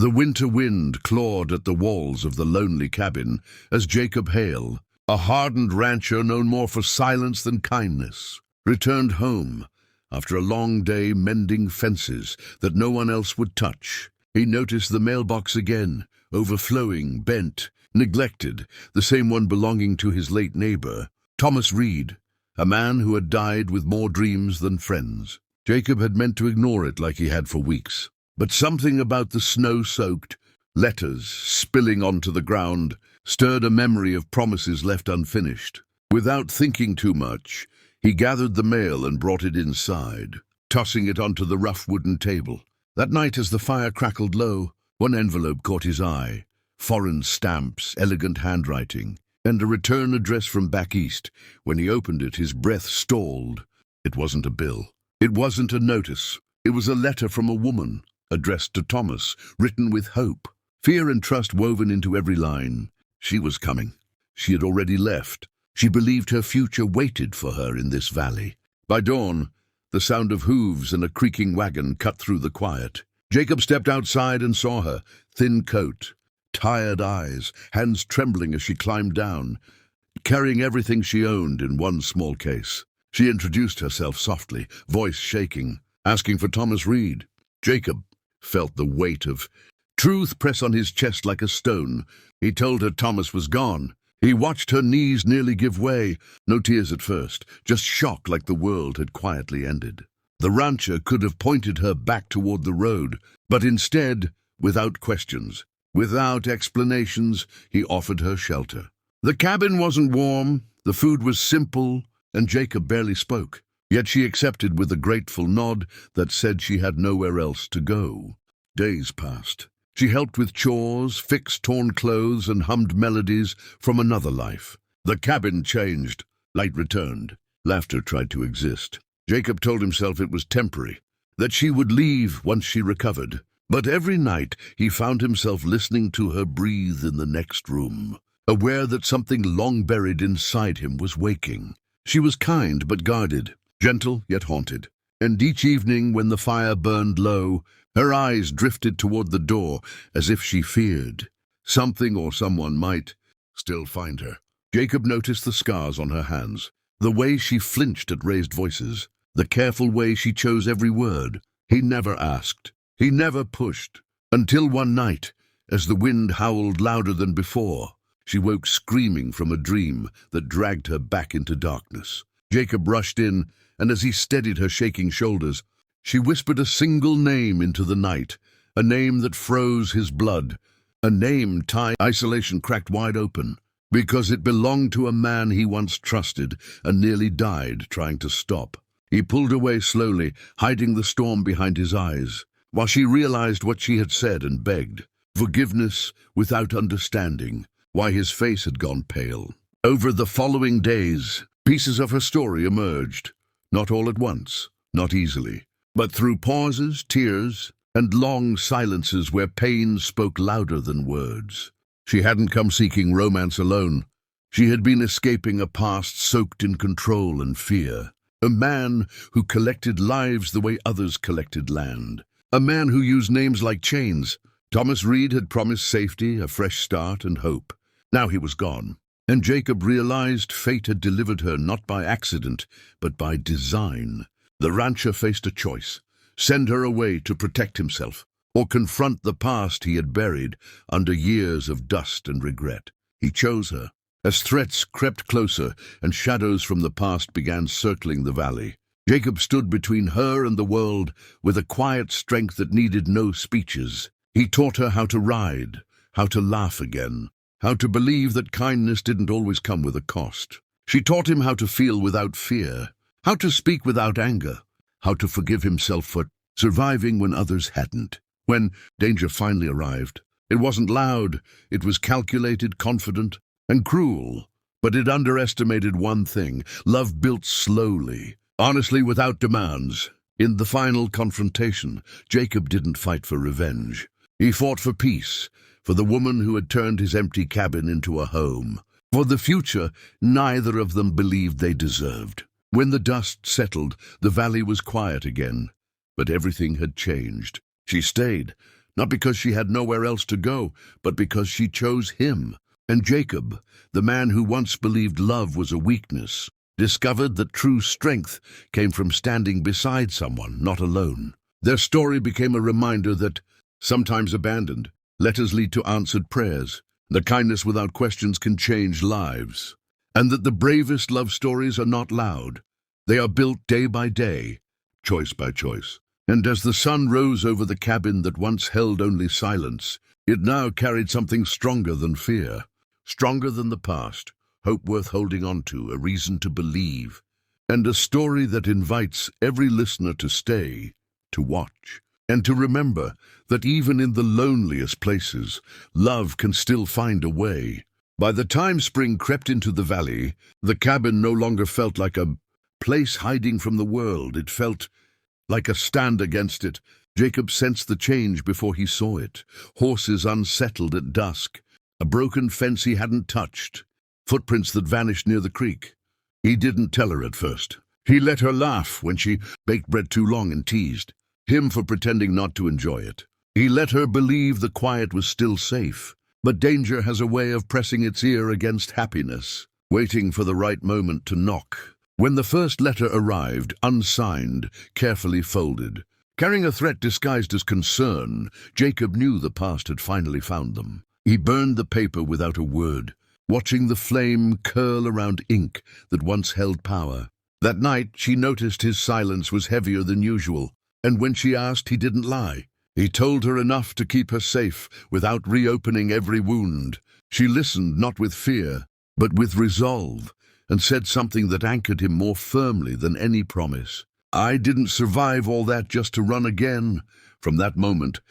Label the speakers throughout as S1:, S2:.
S1: The winter wind clawed at the walls of the lonely cabin as Jacob Hale, a hardened rancher known more for silence than kindness, returned home after a long day mending fences that no one else would touch. He noticed the mailbox again, overflowing, bent, neglected, the same one belonging to his late neighbor, Thomas Reed, a man who had died with more dreams than friends. Jacob had meant to ignore it like he had for weeks, but something about the snow-soaked letters spilling onto the ground stirred a memory of promises left unfinished. Without thinking too much, he gathered the mail and brought it inside, tossing it onto the rough wooden table. That night, as the fire crackled low, one envelope caught his eye. Foreign stamps, elegant handwriting, and a return address from back east. When he opened it, his breath stalled. It wasn't a bill. It wasn't a notice. It was a letter from a woman, addressed to Thomas, written with hope, fear and trust woven into every line. She was coming. She had already left. She believed her future waited for her in this valley. By dawn, the sound of hooves and a creaking wagon cut through the quiet. Jacob stepped outside and saw her, thin coat, tired eyes, hands trembling as she climbed down, carrying everything she owned in one small case. She introduced herself softly, voice shaking, asking for Thomas Reed. Jacob felt the weight of truth press on his chest like a stone. He told her Thomas was gone. He watched her knees nearly give way. No tears at first, just shock like the world had quietly ended. The rancher could have pointed her back toward the road, but instead, without questions, without explanations, he offered her shelter. The cabin wasn't warm, the food was simple, and Jacob barely spoke. Yet she accepted with a grateful nod that said she had nowhere else to go. Days passed. She helped with chores, fixed torn clothes, and hummed melodies from another life. The cabin changed. Light returned. Laughter tried to exist. Jacob told himself it was temporary, that she would leave once she recovered. But every night he found himself listening to her breathe in the next room, aware that something long buried inside him was waking. She was kind but guarded, gentle yet haunted, and each evening when the fire burned low, her eyes drifted toward the door as if she feared something or someone might still find her. Jacob noticed the scars on her hands, the way she flinched at raised voices, the careful way she chose every word. He never asked, he never pushed, until one night, as the wind howled louder than before, she woke screaming from a dream that dragged her back into darkness. Jacob rushed in, and as he steadied her shaking shoulders, she whispered a single name into the night, a name that froze his blood, a name isolation cracked wide open, because it belonged to a man he once trusted and nearly died trying to stop. He pulled away slowly, hiding the storm behind his eyes, while she realized what she had said and begged. Forgiveness without understanding, why his face had gone pale. Over the following days, pieces of her story emerged, not all at once, not easily, but through pauses, tears, and long silences where pain spoke louder than words. She hadn't come seeking romance alone. She had been escaping a past soaked in control and fear. A man who collected lives the way others collected land. A man who used names like chains. Thomas Reed had promised safety, a fresh start, and hope. Now he was gone, and Jacob realized fate had delivered her not by accident, but by design. The rancher faced a choice: send her away to protect himself, or confront the past he had buried under years of dust and regret. He chose her. As threats crept closer and shadows from the past began circling the valley, Jacob stood between her and the world with a quiet strength that needed no speeches. He taught her how to ride, how to laugh again, how to believe that kindness didn't always come with a cost. She taught him how to feel without fear, how to speak without anger, how to forgive himself for surviving when others hadn't. When danger finally arrived, it wasn't loud, it was calculated, confident, and cruel. But it underestimated one thing: love built slowly, honestly, without demands. In the final confrontation, Jacob didn't fight for revenge. He fought for peace, for the woman who had turned his empty cabin into a home, for the future neither of them believed they deserved. When the dust settled, the valley was quiet again, but everything had changed. She stayed, not because she had nowhere else to go, but because she chose him. And Jacob, the man who once believed love was a weakness, discovered that true strength came from standing beside someone, not alone. Their story became a reminder that, sometimes abandoned, letters lead to answered prayers, that kindness without questions can change lives, and that the bravest love stories are not loud. They are built day by day, choice by choice. And as the sun rose over the cabin that once held only silence, it now carried something stronger than fear, stronger than the past, hope worth holding on to, a reason to believe, and a story that invites every listener to stay, to watch, and to remember that even in the loneliest places, love can still find a way. By the time spring crept into the valley, the cabin no longer felt like a place hiding from the world. It felt like a stand against it. Jacob sensed the change before he saw it. Horses unsettled at dusk, a broken fence he hadn't touched, footprints that vanished near the creek. He didn't tell her at first. He let her laugh when she baked bread too long and teased him for pretending not to enjoy it. He let her believe the quiet was still safe. But danger has a way of pressing its ear against happiness, waiting for the right moment to knock. When the first letter arrived, unsigned, carefully folded, carrying a threat disguised as concern, Jacob knew the past had finally found them. He burned the paper without a word, watching the flame curl around ink that once held power. That night, she noticed his silence was heavier than usual, and when she asked, he didn't lie. He told her enough to keep her safe without reopening every wound. She listened not with fear, but with resolve, and said something that anchored him more firmly than any promise. "I didn't survive all that just to run again." From that moment,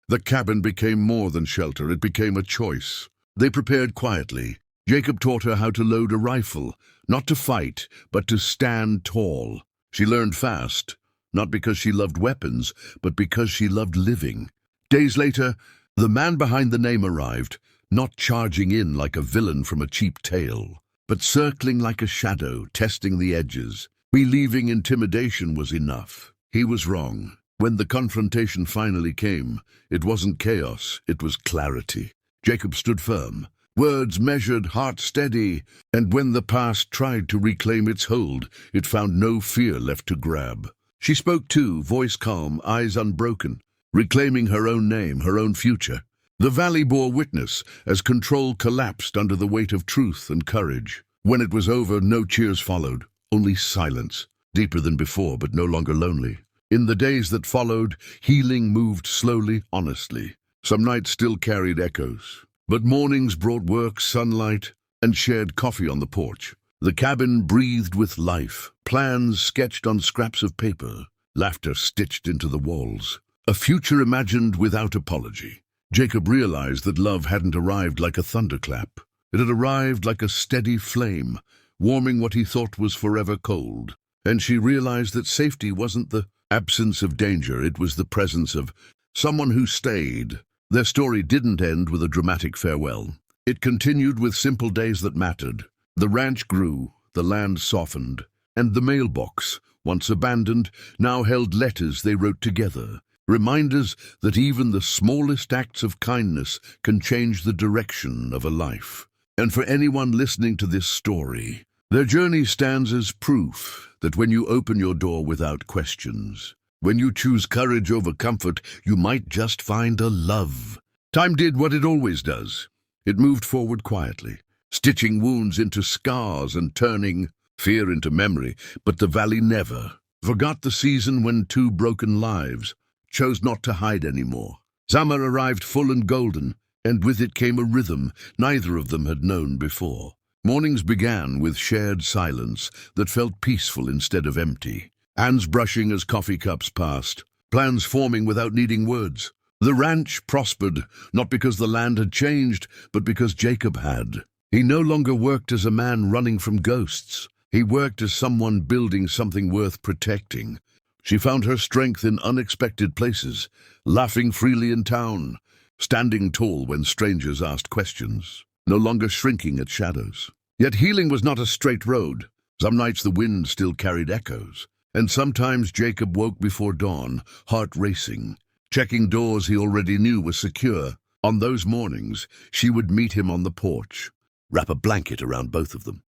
S1: the cabin became more than shelter. It became a choice. They prepared quietly. Jacob taught her how to load a rifle, not to fight, but to stand tall. She learned fast, not because she loved weapons, but because she loved living. Days later, the man behind the name arrived, not charging in like a villain from a cheap tale, but circling like a shadow, testing the edges. Believing intimidation was enough. He was wrong. When the confrontation finally came, it wasn't chaos, it was clarity. Jacob stood firm, words measured, heart steady, and when the past tried to reclaim its hold, it found no fear left to grab. She spoke too, voice calm, eyes unbroken, reclaiming her own name, her own future. The valley bore witness as control collapsed under the weight of truth and courage. When it was over, no cheers followed, only silence, deeper than before, but no longer lonely. In the days that followed, healing moved slowly, honestly. Some nights still carried echoes, but mornings brought work, sunlight, and shared coffee on the porch. The cabin breathed with life, plans sketched on scraps of paper, laughter stitched into the walls. A future imagined without apology. Jacob realized that love hadn't arrived like a thunderclap. It had arrived like a steady flame, warming what he thought was forever cold. And she realized that safety wasn't the absence of danger, it was the presence of someone who stayed. Their story didn't end with a dramatic farewell. It continued with simple days that mattered. The ranch grew, the land softened, and the mailbox, once abandoned, now held letters they wrote together. Reminders that even the smallest acts of kindness can change the direction of a life. And for anyone listening to this story, their journey stands as proof that when you open your door without questions, when you choose courage over comfort, you might just find a love. Time did what it always does. It moved forward quietly, stitching wounds into scars and turning fear into memory. But the valley never forgot the season when two broken lives chose not to hide anymore. Summer arrived full and golden, and with it came a rhythm neither of them had known before. Mornings began with shared silence that felt peaceful instead of empty. Hands brushing as coffee cups passed, plans forming without needing words. The ranch prospered, not because the land had changed, but because Jacob had. He no longer worked as a man running from ghosts. He worked as someone building something worth protecting. She found her strength in unexpected places, laughing freely in town, standing tall when strangers asked questions, no longer shrinking at shadows. Yet healing was not a straight road. Some nights the wind still carried echoes, and sometimes Jacob woke before dawn, heart racing, checking doors he already knew were secure. On those mornings, she would meet him on the porch, wrap a blanket around both of them,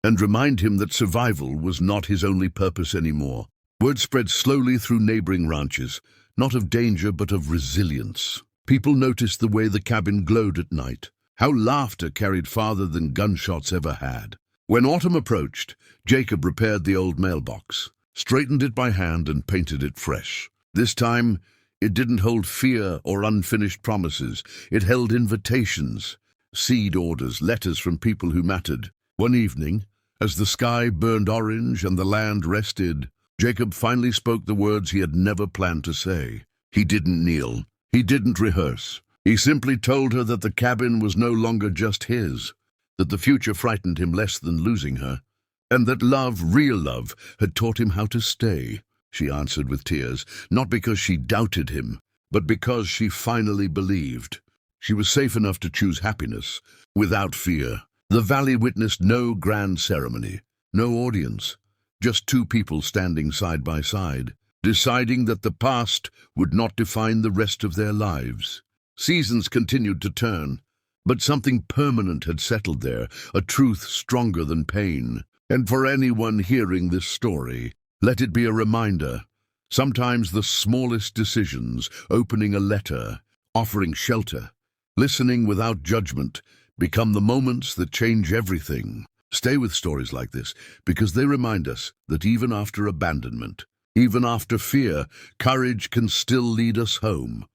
S1: and remind him that survival was not his only purpose anymore. Word spread slowly through neighboring ranches, not of danger but of resilience. People noticed the way the cabin glowed at night, how laughter carried farther than gunshots ever had. When autumn approached, Jacob repaired the old mailbox, straightened it by hand and painted it fresh. This time, it didn't hold fear or unfinished promises. It held invitations, seed orders, letters from people who mattered. One evening, as the sky burned orange and the land rested, Jacob finally spoke the words he had never planned to say. He didn't kneel. He didn't rehearse. He simply told her that the cabin was no longer just his, that the future frightened him less than losing her, and that love, real love, had taught him how to stay. She answered with tears, not because she doubted him, but because she finally believed. She was safe enough to choose happiness, without fear. The valley witnessed no grand ceremony, no audience, just two people standing side by side, deciding that the past would not define the rest of their lives. Seasons continued to turn, but something permanent had settled there, a truth stronger than pain. And for anyone hearing this story, let it be a reminder. Sometimes the smallest decisions, opening a letter, offering shelter, listening without judgment, become the moments that change everything. Stay with stories like this, because they remind us that even after abandonment, even after fear, courage can still lead us home.